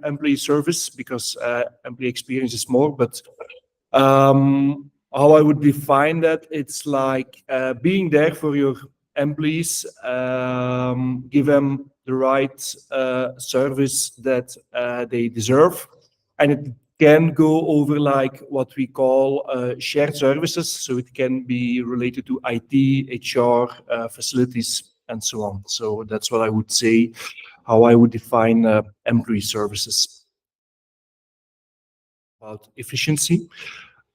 employee service, because employee experience is more. But how I would define that, it's like being there for your employees, give them the right service that they deserve, and it can go over like what we call shared services. So it can be related to IT, HR, facilities, and so on. So that's what I would say, how I would define employee services. About efficiency.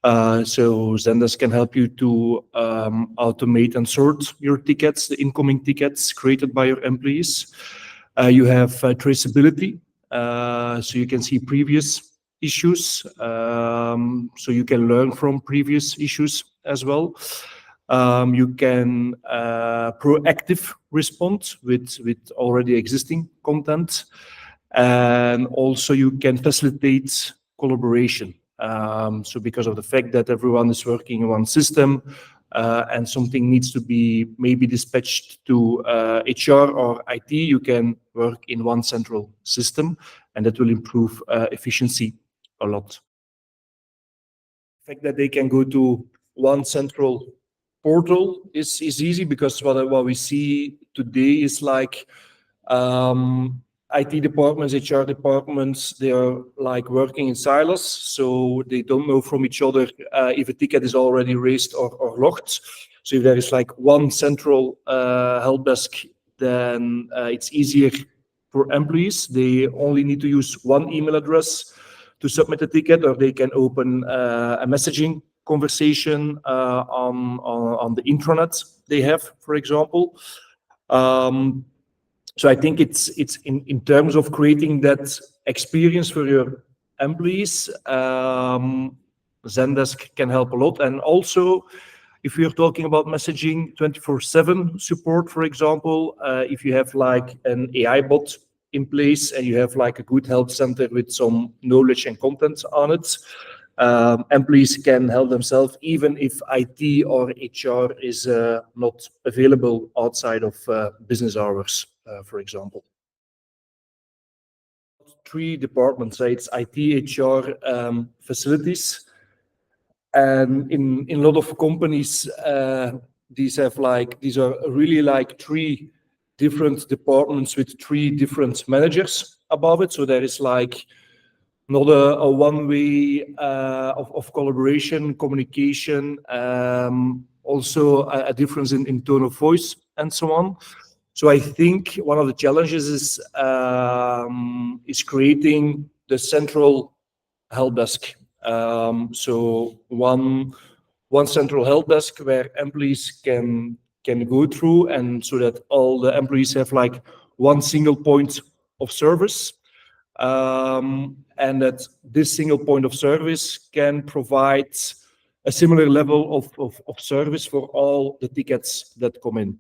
So Zendesk can help you to automate and sort your tickets, the incoming tickets created by your employees. You have traceability, so you can see previous issues, so you can learn from previous issues as well. You can proactive respond with already existing content, and also you can facilitate collaboration. So because of the fact that everyone is working in one system, and something needs to be maybe dispatched to HR or IT, you can work in one central system, and that will improve efficiency a lot. The fact that they can go to one central portal is easy, because what we see today is like IT departments, HR departments, they are like working in silos, so they don't know from each other if a ticket is already raised or locked. So if there is like one central help desk, then it's easier for employees. They only need to use one email address to submit a ticket, or they can open a messaging conversation on the intranet they have, for example. So I think it's in terms of creating that experience for your employees, Zendesk can help a lot. And also, if we are talking about messaging 24/7 support, for example, if you have like an AI bot in place and you have like a good help center with some knowledge and content on it, employees can help themselves even if IT or HR is not available outside of business hours, for example. 3 departments, it's IT, HR, facilities. And in a lot of companies, these are really like 3 different departments with 3 different managers above it. So there is like not a one way of collaboration, communication, also a difference in tone of voice and so on. So I think one of the challenges is creating the central help desk. So one central help desk where employees can go through, and so that all the employees have like one single point of service, and that this single point of service can provide a similar level of service for all the tickets that come in.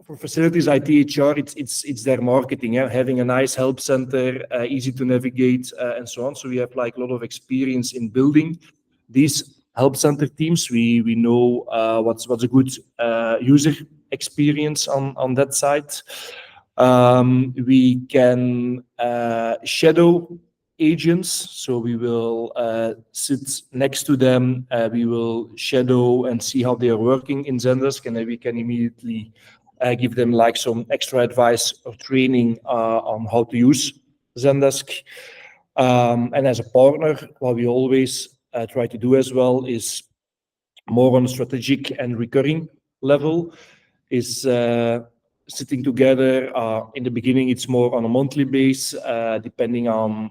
For facilities, IT, HR, it's their marketing, having a nice help center, easy to navigate, and so on. So we have like a lot of experience in building these help center teams. We know what's a good user experience on that side. We can shadow agents, so we will sit next to them. We will shadow and see how they are working in Zendesk, and then we can immediately give them like some extra advice or training on how to use Zendesk. And as a partner, what we always try to do as well is more on a strategic and recurring level, is sitting together. In the beginning, it's more on a monthly base, depending on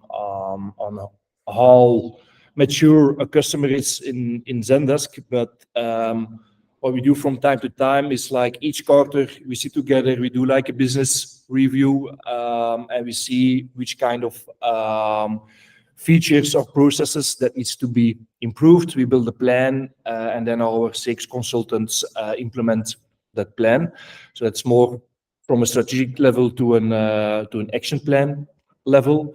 how mature a customer is in Zendesk. But what we do from time to time is like each quarter we sit together, we do like a business review, and we see which kind of features or processes that needs to be improved. We build a plan, and then our 6 consultants implement that plan. So that's more from a strategic level to an action plan level.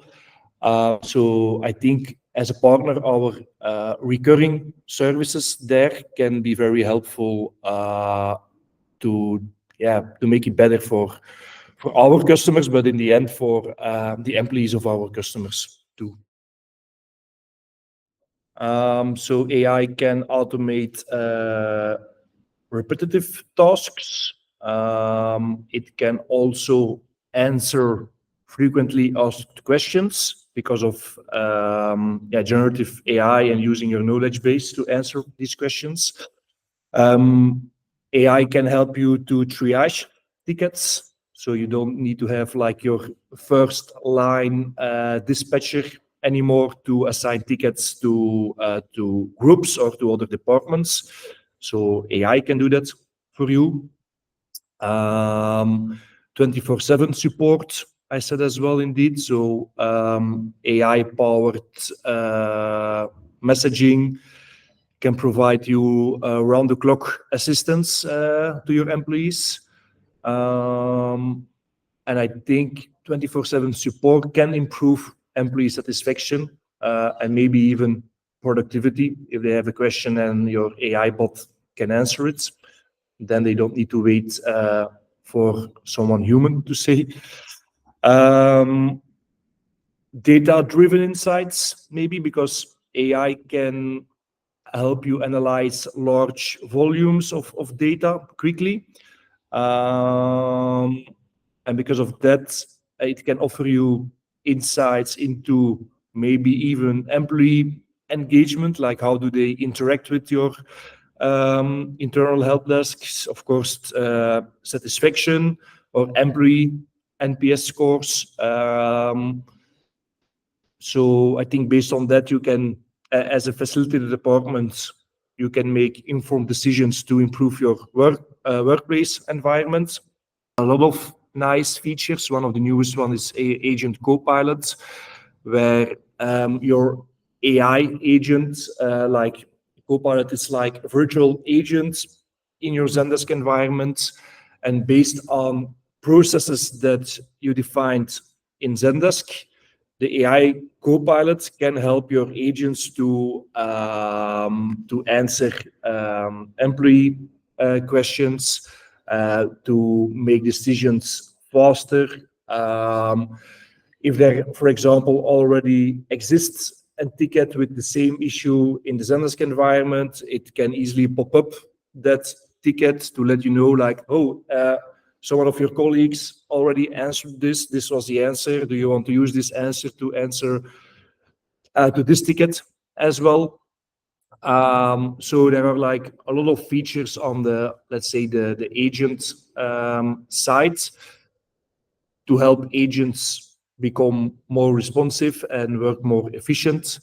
So I think as a partner, our recurring services there can be very helpful to make it better for for our customers, but in the end for the employees of our customers too. So AI can automate repetitive tasks. It can also answer frequently asked questions because of generative AI and using your knowledge base to answer these questions. AI can help you to triage tickets, so you don't need to have like your first line dispatcher anymore to assign tickets to groups or to other departments. So AI can do that for you. 24/7 support, I said as well, indeed. So AI-powered messaging can provide you round-the-clock assistance to your employees. And I think 24/7 support can improve employee satisfaction and maybe even productivity. If they have a question and your AI bot can answer it, then they don't need to wait for someone human to say. Data-driven insights, maybe, because AI can help you analyze large volumes of data quickly. And because of that, it can offer you insights into maybe even employee engagement, like how do they interact with your internal help desks, of course, satisfaction or employee NPS scores. So I think based on that, you can, as a facilitator department, you can make informed decisions to improve your workplace environment. A lot of nice features. One of the newest one is Agent Copilot, where your AI agent, like Copilot, is like a virtual agent in your Zendesk environment, and based on processes that you defined in Zendesk, the AI Copilot can help your agents to answer employee questions, to make decisions faster. If there, for example, already exists a ticket with the same issue in the Zendesk environment, it can easily pop up that ticket to let you know, like, oh, someone of your colleagues already answered this. This was the answer. Do you want to use this answer to answer to this ticket as well? So there are like a lot of features on the, let's say, the agent side to help agents become more responsive and work more efficient.